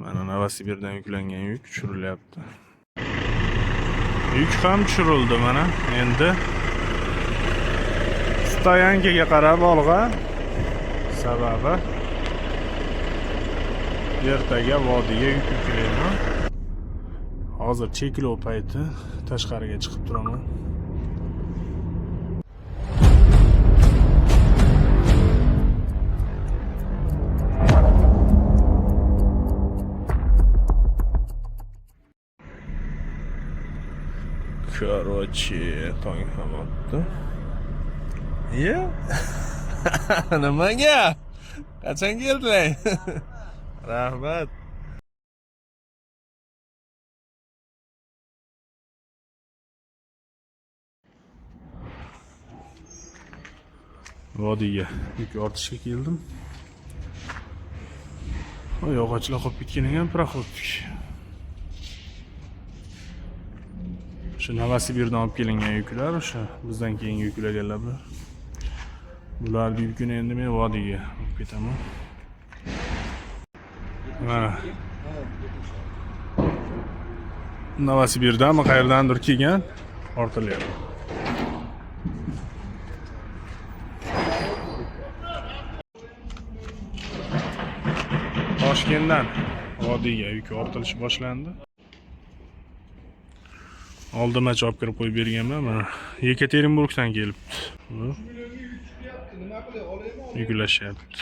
Mana Novosibirdan yuklangan yuk tushirilyapti. Yuk ham tushirildi mana. Endi stoyankaga qarab olgan. Sababi ertaga vodiyga yuk yuklayman. Hozir cheklov payti tashqariga chiqib turaman. Короче, tong ham otdi. Ye? Nimaga? Qachon keldilar? Rahmat. Vodiyga yuk ortishga keldim. Yog'ochlar qolib ketganiga ham proxoddik. Shu Novosibirdan olib kelingan yuklar, o'sha bizdan keyingi yuklaganlar bular. Bularning yukini endi men vodiyga olib ketaman. Mana Novosibirdanmi qayerdandir kelgan, ortilyapti. Toshkentdan vodiyga yuk ortilishi boshlandi. Oldindan olib kirib qo'yib berganman. Mana Yekaterinburgdan kelibdi. Yuklashyapti.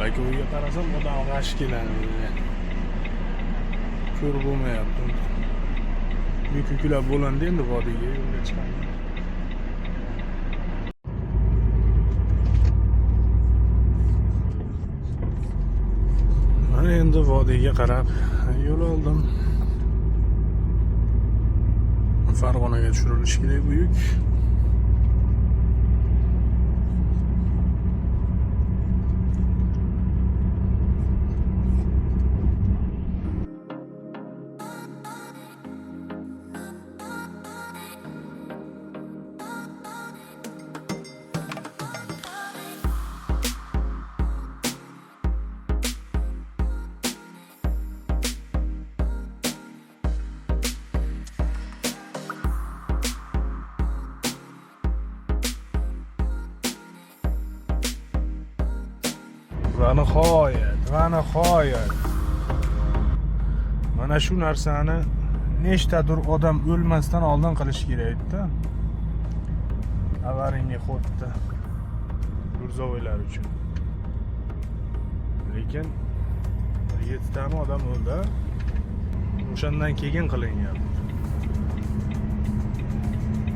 Bakovga qarasam, odam g'ash keladi. Ko'r bo'lmayapti. Yuk yuklab bo'lindi, endi vodiyga yo'lga chiqaman. Mana endi vodiyga qarab yo'l oldim. Farg'onaga tushirilishi kerak bu yuk. Va nihoyat. Mana shu narsani nechtadir odam o'lmasdan oldin qilish kerak-da. Avariya xodda Gurzovoylar uchun. Lekin 7 tani odam o'ldi. O'shandan keyin qilingan.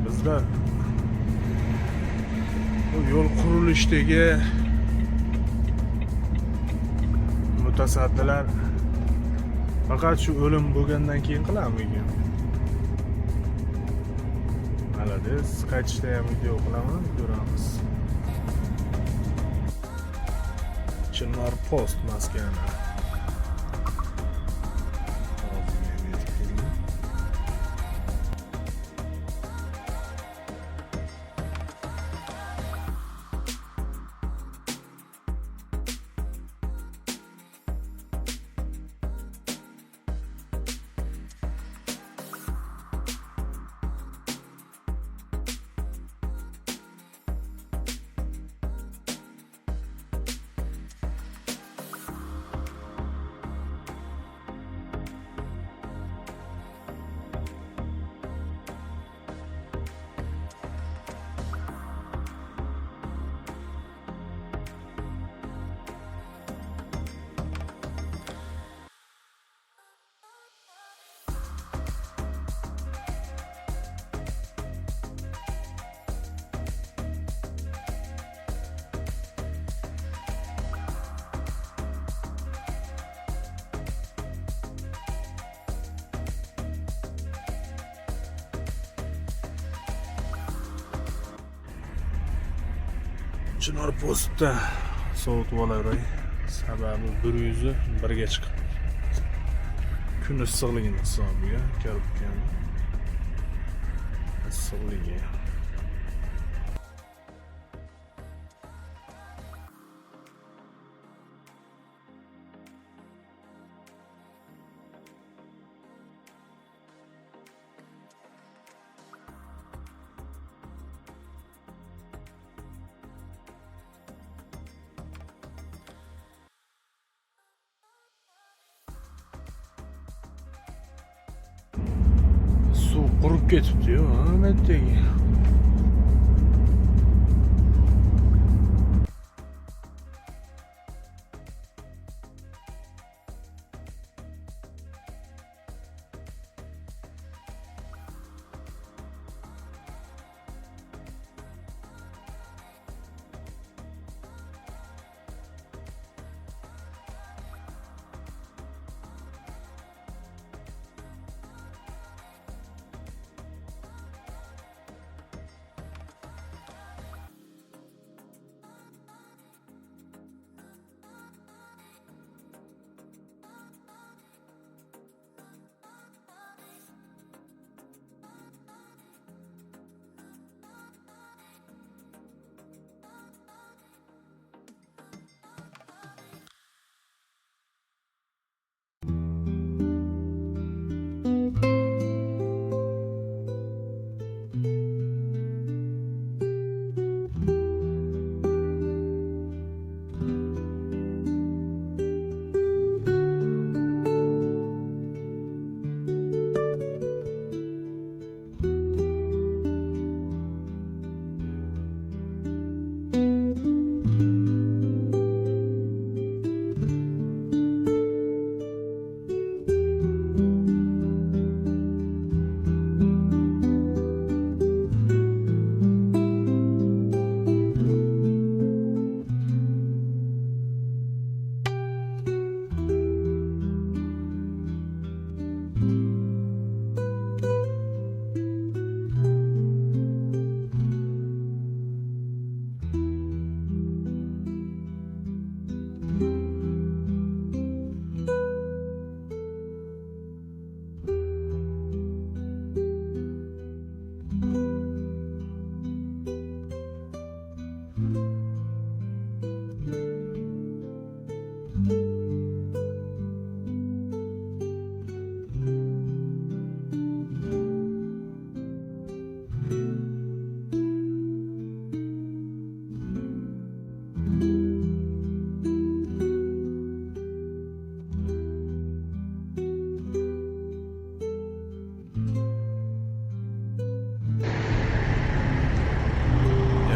Bizda bu yo'l qurilishdagi mutasaddilar faqat shu o'lim bo'lgandan keyin qilamizmi? Malades, qaytishda ham video qilaman, ko'ramiz. Chinor post maskani. Chinor postda sovutib olaveray. Sababi 100 ga chiqib. Kun issiqligini hisobiga ko'rib ekan. Issiqligi. suv qurib ketibdi-yu, Ahmetdagi.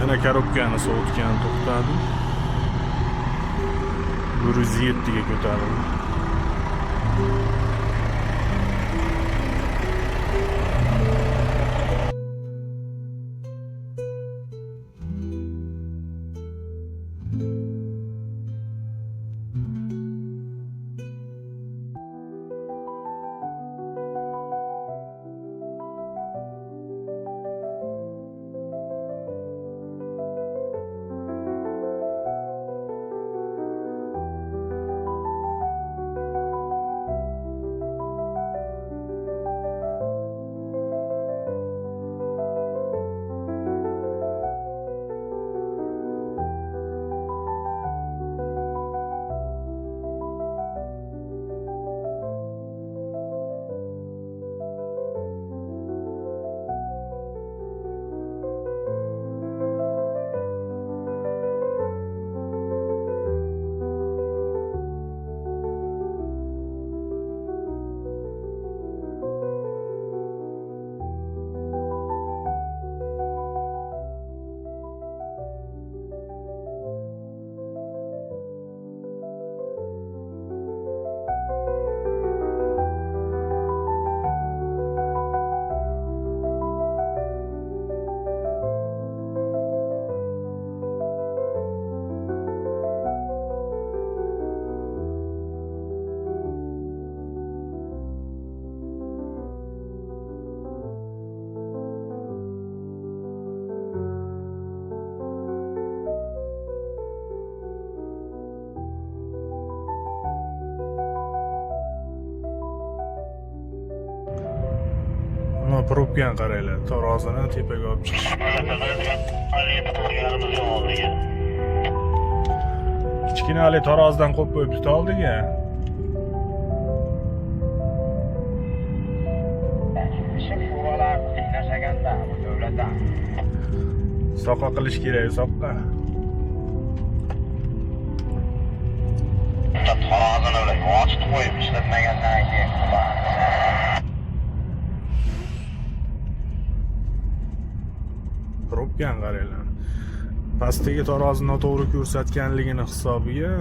Yana korobkani sovutgani to'xtadi. 107 ga ko'tarildi. Probkani qaranglar, tarozini tepaga olib chiqish. Kichkina hali tarozidan qo'yib qo'yibdi oldiga. Soqqa qilish kerak, soqqa. Tarozini ochib qo'yib ishlatmagandan keyin topgan qaranglar. Pastdagi tarozi noto'g'ri ko'rsatganligini hisobiga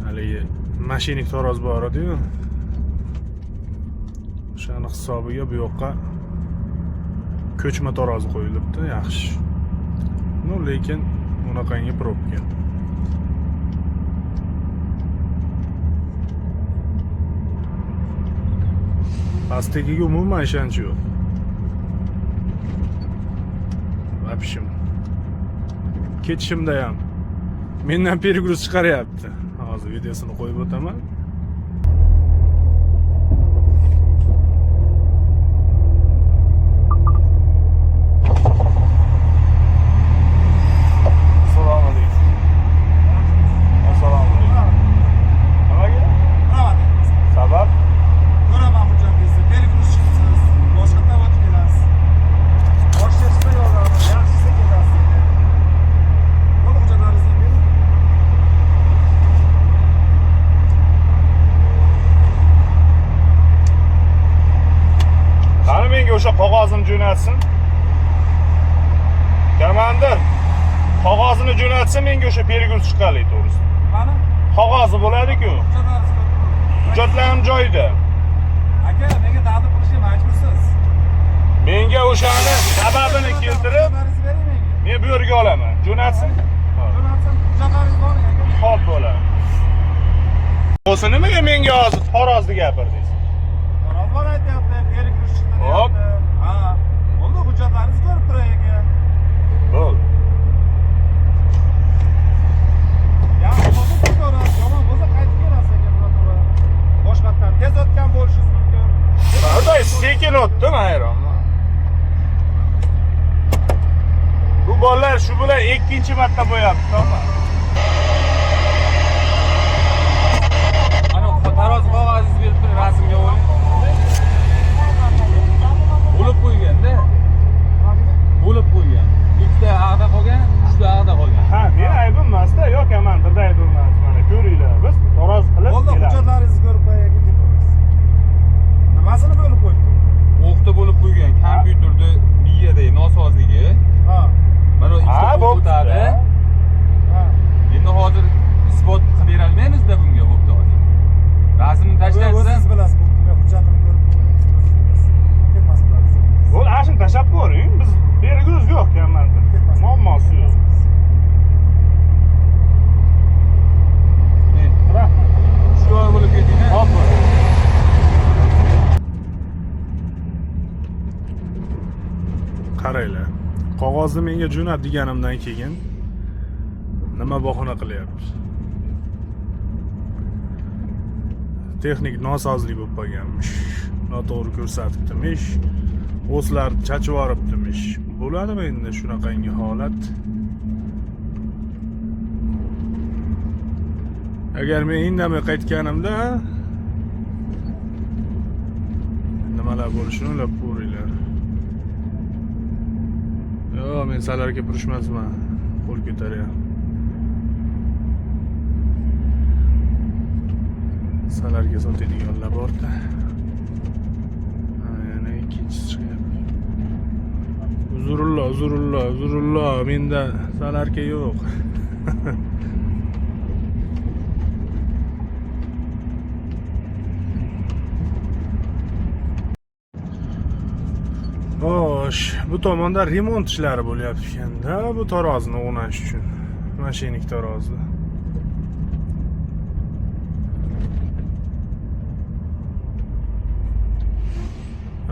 haligi mashinik taroz bor edi-yu. O'shani hisobiga bu yoqqa ko'chma tarozi qo'yilibdi, yaxshi. No, lekin bunaqangi probka. Pastdagiga umuman ishonch yo'q. Vapshim. Ketishimda ham mendan перегруз chiqaryapti. Hozir videosini qo'yib o'taman. O'sha qog'ozini jo'natsin. Komandir, qog'ozini jo'natsa menga o'sha pergurs chiqadi to'g'risi. Mana qog'ozi bo'ladi-ku. Hujjatlarim joyida. Aka, menga taqdim qilishga majbursiz. Menga o'shani sababini keltirib, men bu yerga olaman. Jo'natsin. Jo'natsin, hujjatlaringiz bormi aka? Xo'p bo'ladi. Bo'lsa nimaga menga hozir tarozni gapirdingiz? Taroz bor aytyapti, pergurs chiqdi. Hop. Ha, bo'ldi, hujjatlaringiz ko'rib turay aka. Bo'ldi. Yaxshi bo'lsa ko'rasiz, yomon bo'lsa qaytib kelasiz aka, to'g'ri. Boshqatdan tez o'tgan bo'lishingiz mumkin. Qanday sekin o'tdim, hayronman. Bu bolalar shu bilan ikkinchi marta bo'yapti, to'g'ri. Ana taroz qog'ozingizni berib turing, rasmga oling. Bo'lib qo'yganda. Bo'lib qo'ygan. Ikkita ag'da qolgan, uchta ag'da qolgan. Ha, men aybim emasda, yo'q, komandirda aybim emas. Mana ko'ringlar, biz taroz qilib Bo'ldi, hujjatlaringizni ko'rib qo'yay aka, ketamiz. Nimasini bo'lib qo'yibdi? O'qda bo'lib qo'ygan kompyuterda miyadagi nosozligi. Ha. Mana ikkita o'tadi. Ha. Endi hozir isbot qilib bera olmaymiz-da bunga bo'pti hozir. Rasmni tashlaysiz. O'zingiz bilasiz, bu hujjatini ko'rib qo'yasiz. Ketmas bo'lasiz. Bo'l, ashim tashab ko'ring. Biz bergimiz yo'q, komandir. Muammosi yo'q. Rahmat. Shu bo'lib keting-a. Hop. Qaranglar. Qog'ozni menga jo'nat deganimdan keyin nima bahona qilyapti? Texnik nosozlik bo'lib qolganmish. Noto'g'ri ko'rsatibdimish. O'slar chachib yoribdimish. Bo'ladimi endi shunaqangi holat? Agar men indamay qaytganimda nimalar bo'lishini o'ylab ko'ringlar. Yo, men salarga purishmasman. Qo'l ko'taryapman. Salarga sotadiganlar bor-da. Yana ikkinchisi chiqyapti. Uzurullo. Menda salarga yo'q. Xo'sh, bu tomonda remont ishlari bo'lyapti ekanda, bu tarozni o'rnash uchun. Mashinik tarozi.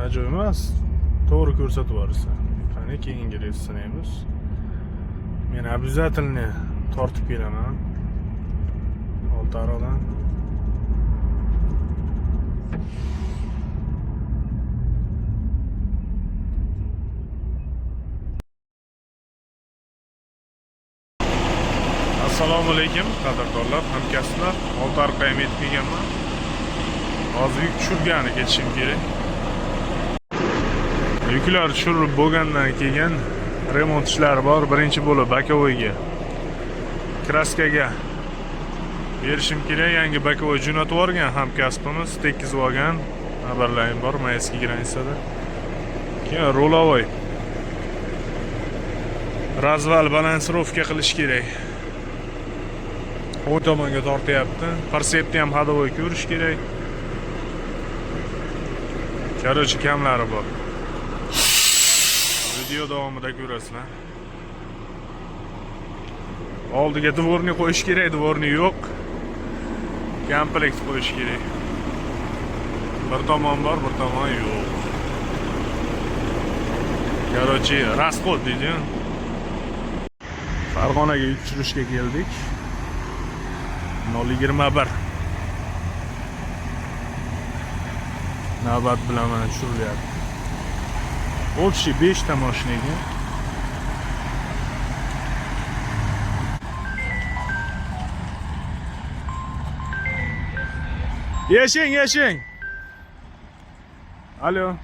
Ajoyib emas. To'g'ri ko'rsatib yuborsa. Qani keyingi reys sinaymiz. Men обязательно tortib kelaman. Oltaroqdan. Assalomu alaykum, qadrdonlar, hamkasblar. Oltiariqqa ham yetib kelganman. Hozir yuk tushirgani ketishim kerak. Yuklar tushirib bo'lgandan keyin remont ishlari bor. Birinchi bo'lib bakovoyga, kraskaga berishim kerak. Yangi bakovoy jo'natib yuborgan hamkasbimiz, tekkizib olgan. Xabarlarim bor, mayskiy granisada. Keyin ro'lavoy razval balansirovka qilish kerak. O'ng tomonga tortyapti. Persepni ham hadovoy ko'rish kerak. Короче, kamlari bor. Video davomida ko'rasizlar. Oldiga dvorni qo'yish kerak, dvorni yo'q. Komplekt qo'yish kerak. Bir tomon bor, bir tomon yo'q. Короче, расход deydi. Farg'onaga yuk tushirishga keldik. 021. Navbat bilan mana tushirilyapti. Общий 5 ta mashinaga. Yashing. Alo.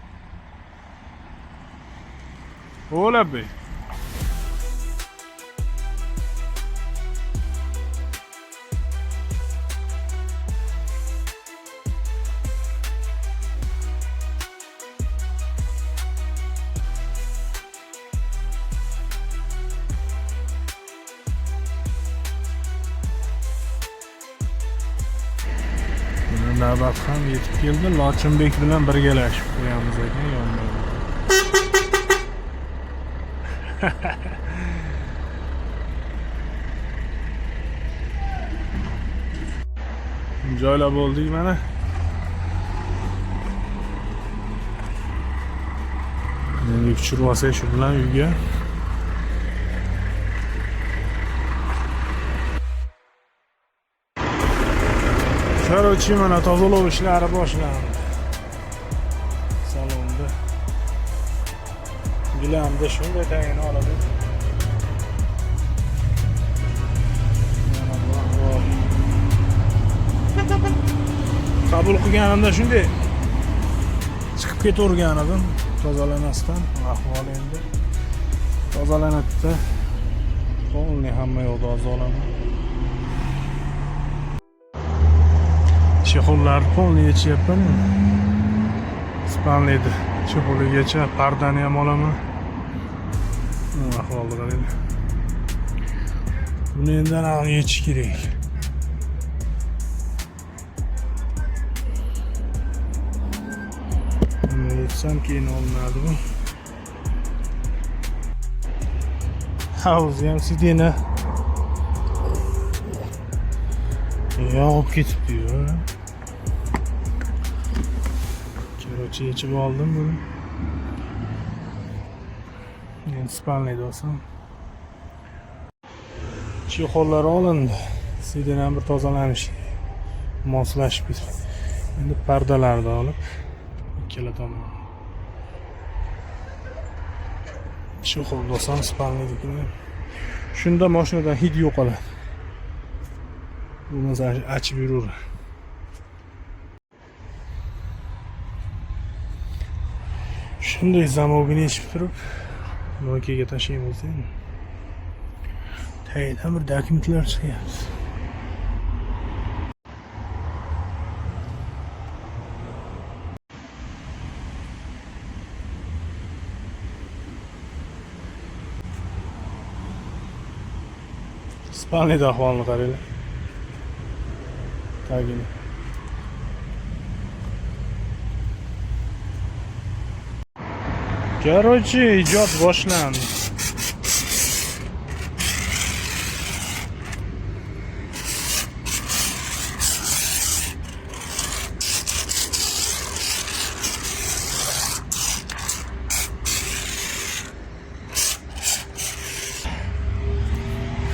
Hola be. Navbat ham yetib keldi. Lochinbek bilan birgalashib qo'yamiz ekan yonma. Joylab oldik mana. Endi tushirib olsak shu bilan uyga. Короче, mana tozalov ishlari boshlandi. Salonda. Gilamda shunday tayini oladi. Qabul qilganimda shunday chiqib ketavergan edim, tozalamasdan. Ahvol endi tozalanadi. Polni hamma yoqda tozalaman. Chexollar polni yechyapman. Spanleydi. Chexoligacha pardani ham olaman. Ahvolni qarang. Buni endi aniq yechish kerak. Yetsam keyin olinadi bu. Havuz ham sidena. Yog'ib ketibdi-yu. Короче, yechib oldim buni. Endi spanlaydi olsam. Chexollar olindi. Sidena ham bir tozalanish, moslashib ketdi. Endi pardalarni olib ikkala tomon. Chexol olsam spanlaydi. Shunda mashinadan hid yo'qoladi. Bunu açıp yürür. Shunday zamogini ichib turib, Nokiaga tashlaymiz endi. Tayindan bir dokumentlar chiqyapti. Ispaniyada ahvolni qaranglar. Tagini. Короче, ijod boshlandi.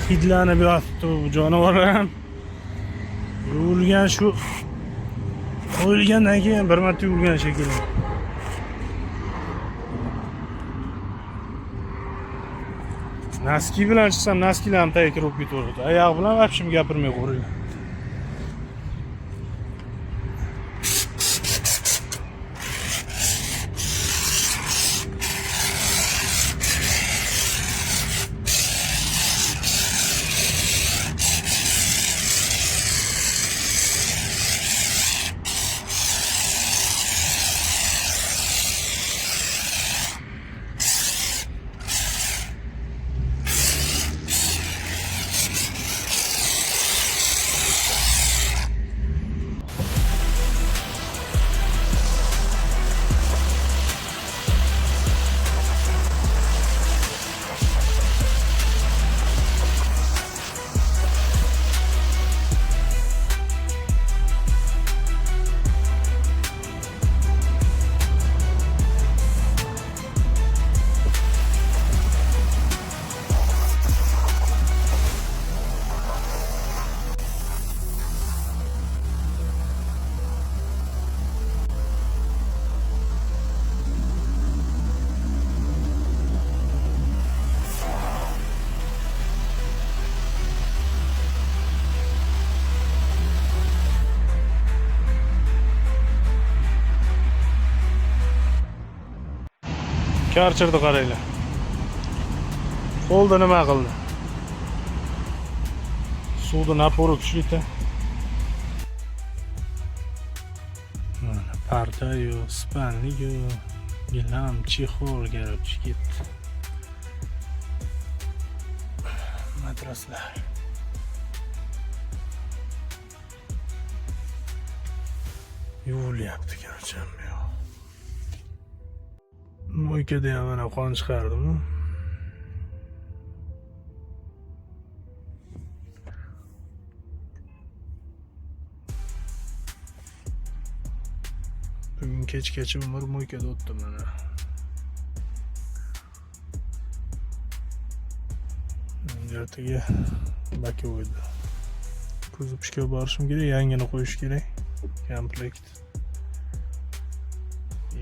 Hidlanib yotibdi bu jonivorlar ham. Yuvilgan shu qo'yilgandan keyin bir marta yuvilgan shekilli. Naski bilan chiqsam, naskilar ham tagiga kirib ketaveradi. Oyoq bilan vobshim gapirmay qo'yilgan. Karchirdi qaranglar. Qo'lda nima qildi? Suvni napori kuchli-da. Mana parda-yu, spanli-yu, gilam, chexol garib ketdi. Matraslar. Yuvilyapti garcham yo. Mo'ykada ham mana qon chiqardim. Bugun kechgacha umr mo'ykada o'tdi mana. Ertaga bakovoyda kuzupishga borishim kerak, yangini qo'yish kerak. Komplekt.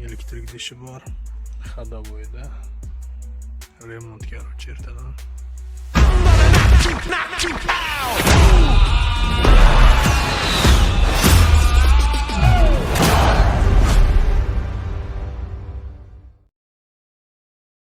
Elektrik dishi bor. Ходовойda remont, короче, ertadan.